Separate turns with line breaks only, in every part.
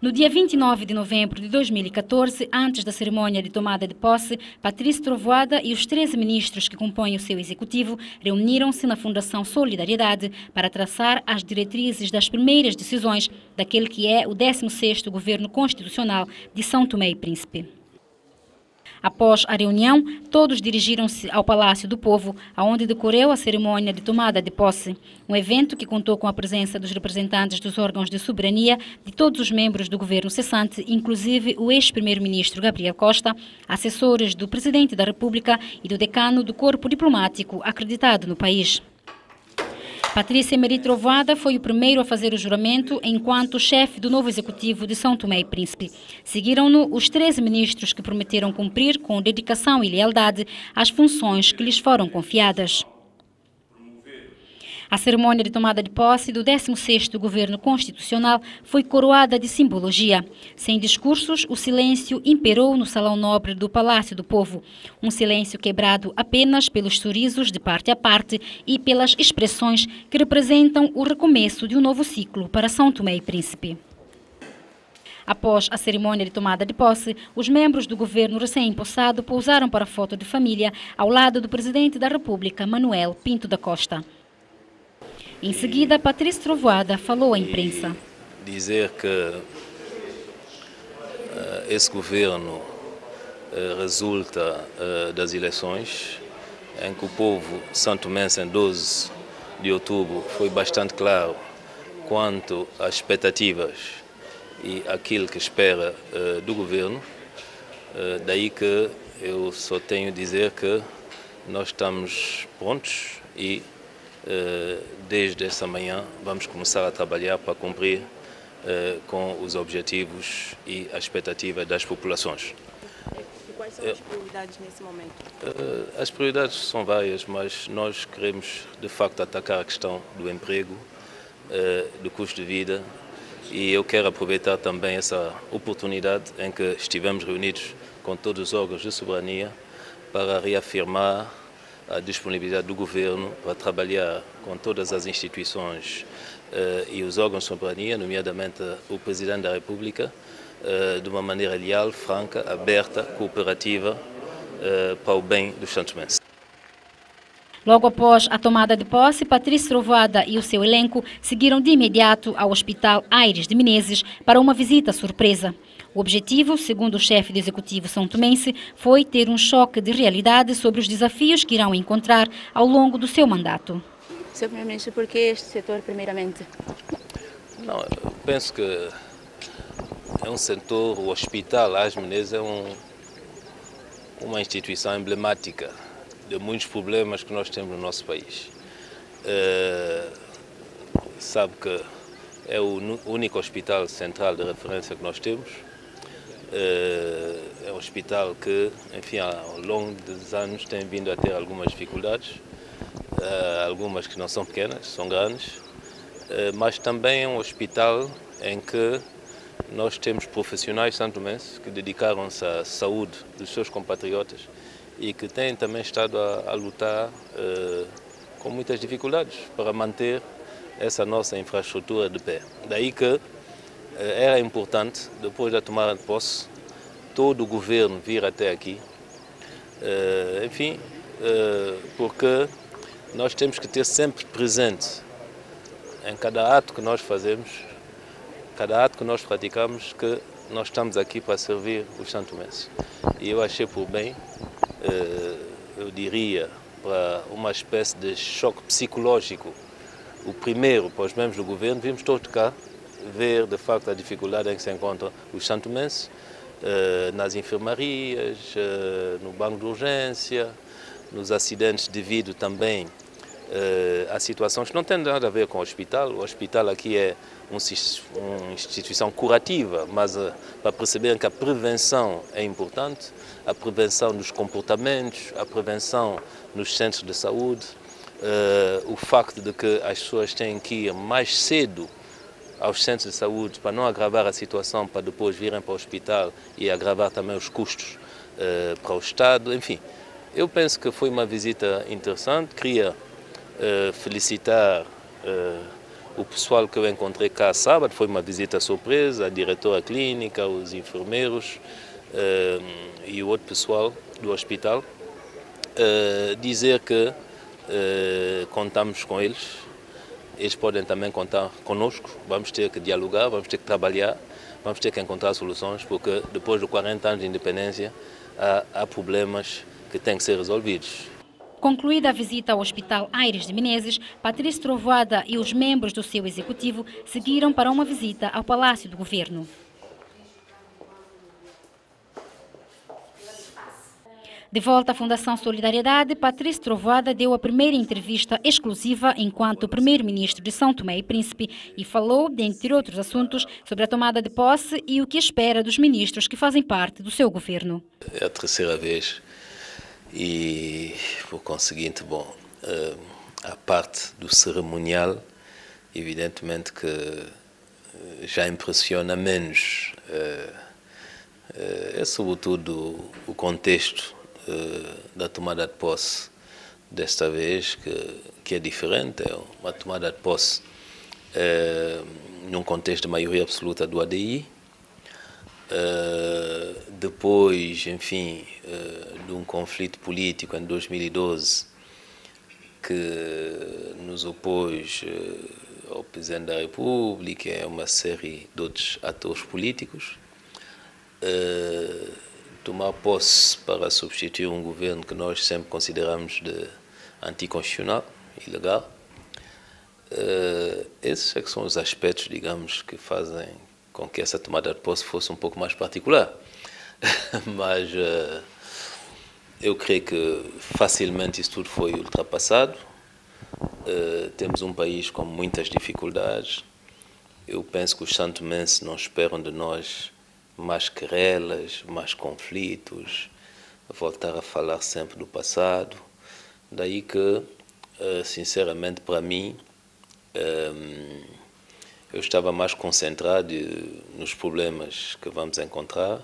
No dia 29 de novembro de 2014, antes da cerimônia de tomada de posse, Patrício Trovoada e os 13 ministros que compõem o seu executivo reuniram-se na Fundação Solidariedade para traçar as diretrizes das primeiras decisões daquele que é o 16º Governo Constitucional de São Tomé e Príncipe. Após a reunião, todos dirigiram-se ao Palácio do Povo, onde decorreu a cerimônia de tomada de posse. Um evento que contou com a presença dos representantes dos órgãos de soberania de todos os membros do governo cessante, inclusive o ex-primeiro-ministro Gabriel Costa, assessores do presidente da República e do decano do corpo diplomático acreditado no país. Patrício Emery Trovoada foi o primeiro a fazer o juramento enquanto chefe do novo executivo de São Tomé e Príncipe. Seguiram-no os 13 ministros que prometeram cumprir com dedicação e lealdade as funções que lhes foram confiadas. A cerimônia de tomada de posse do 16º Governo Constitucional foi coroada de simbologia. Sem discursos, o silêncio imperou no Salão Nobre do Palácio do Povo. Um silêncio quebrado apenas pelos sorrisos de parte a parte e pelas expressões que representam o recomeço de um novo ciclo para São Tomé e Príncipe. Após a cerimônia de tomada de posse, os membros do governo recém-empossado pousaram para a foto de família ao lado do presidente da República, Manuel Pinto da Costa. Em seguida, Patrício Trovoada falou à imprensa.
Dizer que esse governo resulta das eleições, em que o povo santomense, em 12 de outubro, foi bastante claro quanto às expectativas e aquilo que espera do governo. Daí que eu só tenho a dizer que nós estamos prontos e desde esta manhã vamos começar a trabalhar para cumprir com os objetivos e a expectativa das populações.
E quais são as prioridades nesse momento?
As prioridades são várias, mas nós queremos de facto atacar a questão do emprego, do custo de vida, e eu quero aproveitar também essa oportunidade em que estivemos reunidos com todos os órgãos de soberania para reafirmar a disponibilidade do governo para trabalhar com todas as instituições e os órgãos de soberania, nomeadamente o Presidente da República, de uma maneira leal, franca, aberta, cooperativa, para o bem dos santomenses.
Logo após a tomada de posse, Patrício Trovoada e o seu elenco seguiram de imediato ao Hospital Aires de Menezes para uma visita surpresa. O objetivo, segundo o chefe do executivo são-tomense, foi ter um choque de realidade sobre os desafios que irão encontrar ao longo do seu mandato.
Sr. Primeiro-Ministro, por que este setor primeiramente?
Não, eu penso que é um setor, o Hospital Aires de Menezes é uma instituição emblemática de muitos problemas que nós temos no nosso país. Sabe que é o único hospital central de referência que nós temos. É um hospital que, enfim, ao longo dos anos tem vindo a ter algumas dificuldades, algumas que não são pequenas, são grandes, mas também é um hospital em que nós temos profissionais santomenses que dedicaram-se à saúde dos seus compatriotas e que têm também estado a lutar com muitas dificuldades para manter essa nossa infraestrutura de pé. Daí que era importante, depois da tomada de posse, todo o governo vir até aqui, enfim, porque nós temos que ter sempre presente em cada ato que nós fazemos, cada ato que nós praticamos, que nós estamos aqui para servir os santomenses. E eu achei por bem, eu diria, para uma espécie de choque psicológico, o primeiro para os membros do governo, vimos todos cá ver de facto a dificuldade em que se encontram os santomenses, nas enfermarias, no banco de urgência, nos acidentes devido também a situações que não têm nada a ver com o hospital. O hospital aqui é uma instituição curativa, mas para perceberem que a prevenção é importante, a prevenção dos comportamentos, a prevenção nos centros de saúde, o facto de que as pessoas têm que ir mais cedo aos centros de saúde para não agravar a situação, para depois virem para o hospital e agravar também os custos para o Estado. Enfim, eu penso que foi uma visita interessante. Queria felicitar O pessoal que eu encontrei cá sábado foi uma visita surpresa, a diretora clínica, os enfermeiros e o outro pessoal do hospital. Dizer que contamos com eles, eles podem também contar conosco, vamos ter que dialogar, vamos ter que trabalhar, vamos ter que encontrar soluções, porque depois de 40 anos de independência há problemas que têm que ser resolvidos.
Concluída a visita ao Hospital Aires de Menezes, Patrício Trovoada e os membros do seu executivo seguiram para uma visita ao Palácio do Governo. De volta à Fundação Solidariedade, Patrício Trovoada deu a primeira entrevista exclusiva enquanto primeiro-ministro de São Tomé e Príncipe e falou, dentre outros assuntos, sobre a tomada de posse e o que espera dos ministros que fazem parte do seu governo.
É a terceira vez e, por conseguinte, a parte do cerimonial, evidentemente que já impressiona menos. É sobretudo o contexto da tomada de posse desta vez que é diferente, é uma tomada de posse num contexto de maioria absoluta do ADI, depois, enfim, de um conflito político em 2012 que nos opôs ao Presidente da República e a uma série de outros atores políticos. Tomar posse para substituir um governo que nós sempre consideramos de anticonstitucional, ilegal. Esses é que são os aspectos, digamos, que fazem com que essa tomada de posse fosse um pouco mais particular. Mas eu creio que facilmente isso tudo foi ultrapassado. Temos um país com muitas dificuldades. Eu penso que os santomenses não esperam de nós mais querelas, mais conflitos, voltar a falar sempre do passado. Daí que, sinceramente, para mim, eu estava mais concentrado nos problemas que vamos encontrar,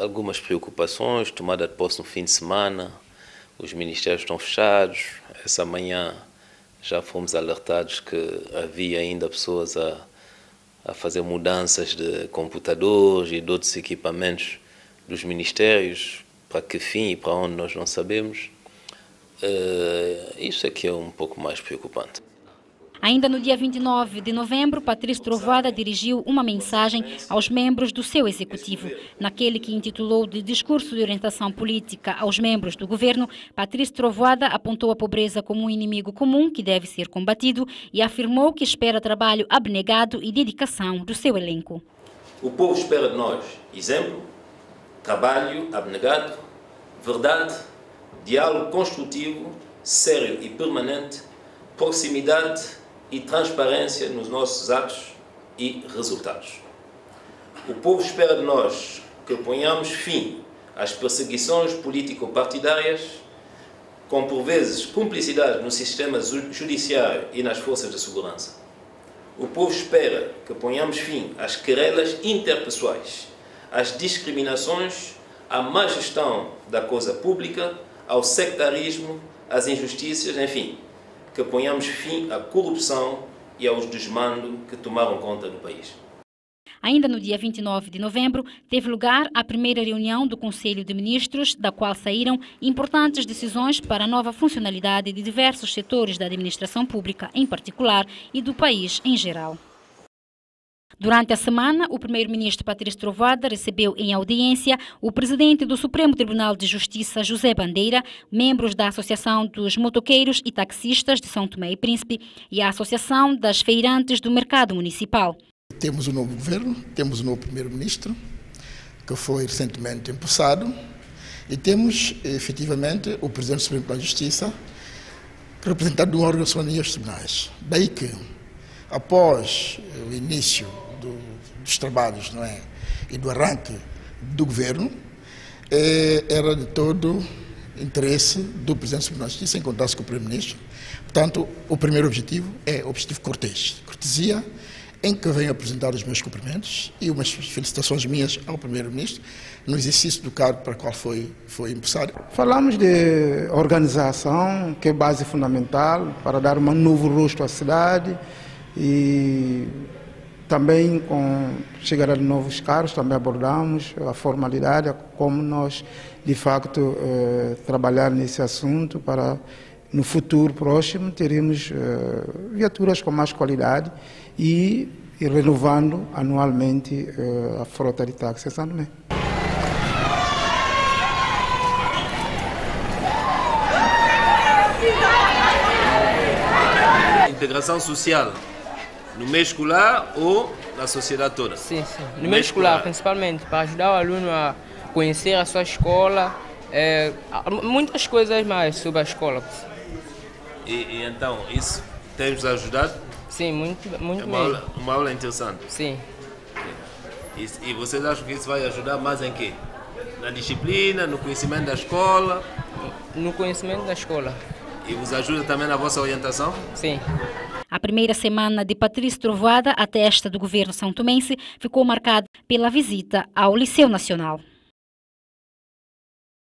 algumas preocupações, tomada de posse no fim de semana, os ministérios estão fechados, essa manhã já fomos alertados que havia ainda pessoas a fazer mudanças de computadores e de outros equipamentos dos ministérios, para que fim e para onde nós não sabemos. Isso é que é um pouco mais preocupante.
Ainda no dia 29 de novembro, Patrício Trovoada dirigiu uma mensagem aos membros do seu executivo. Naquele que intitulou de Discurso de Orientação Política aos membros do governo, Patrício Trovoada apontou a pobreza como um inimigo comum que deve ser combatido e afirmou que espera trabalho abnegado e dedicação do seu elenco.
O povo espera de nós exemplo, trabalho abnegado, verdade, diálogo construtivo, sério e permanente, proximidade e transparência nos nossos atos e resultados. O povo espera de nós que ponhamos fim às perseguições político-partidárias, com por vezes cumplicidade no sistema judiciário e nas forças de segurança. O povo espera que ponhamos fim às querelas interpessoais, às discriminações, à má gestão da coisa pública, ao sectarismo, às injustiças, enfim, que ponhamos fim à corrupção e aos desmandos que tomaram conta do país.
Ainda no dia 29 de novembro, teve lugar a primeira reunião do Conselho de Ministros, da qual saíram importantes decisões para a nova funcionalidade de diversos setores da administração pública, em particular, e do país em geral. Durante a semana, o primeiro-ministro Patrício Trovoada recebeu em audiência o presidente do Supremo Tribunal de Justiça, José Bandeira, membros da Associação dos Motoqueiros e Taxistas de São Tomé e Príncipe e a Associação das Feirantes do Mercado Municipal.
Temos um novo governo, temos um novo primeiro-ministro, que foi recentemente empossado, e temos, efetivamente, o presidente do Supremo Tribunal de Justiça, representado de um órgão soberano dos tribunais. Daí que, após o início dos trabalhos, não é, e do arranque do governo, era de todo interesse do Presidente do Tribunal de Justiça encontrar-se com o Primeiro-Ministro. Portanto, o primeiro objetivo é o objetivo cortesia, em que venho apresentar os meus cumprimentos e umas felicitações minhas ao Primeiro-Ministro no exercício do cargo para o qual foi empossado.
Falamos de organização, que é base fundamental para dar um novo rosto à cidade, E também com a chegada de novos carros, também abordamos a formalidade, como nós, de facto, trabalhar nesse assunto para, no futuro próximo, teremos viaturas com mais qualidade e renovando anualmente a frota de táxis também.
Integração social no meio escolar ou na sociedade toda?
Sim, sim. No meio escolar, principalmente, para ajudar o aluno a conhecer a sua escola, muitas coisas mais sobre a escola.
E então, isso tem-nos ajudado?
Sim, muito
mesmo. Uma aula interessante?
Sim.
E vocês acham que isso vai ajudar mais em quê? Na disciplina, no conhecimento da escola?
No conhecimento da escola.
E vos ajuda também na vossa orientação?
Sim.
A primeira semana de Patrício Trovoada, a testa do governo são tomense, ficou marcada pela visita ao Liceu Nacional.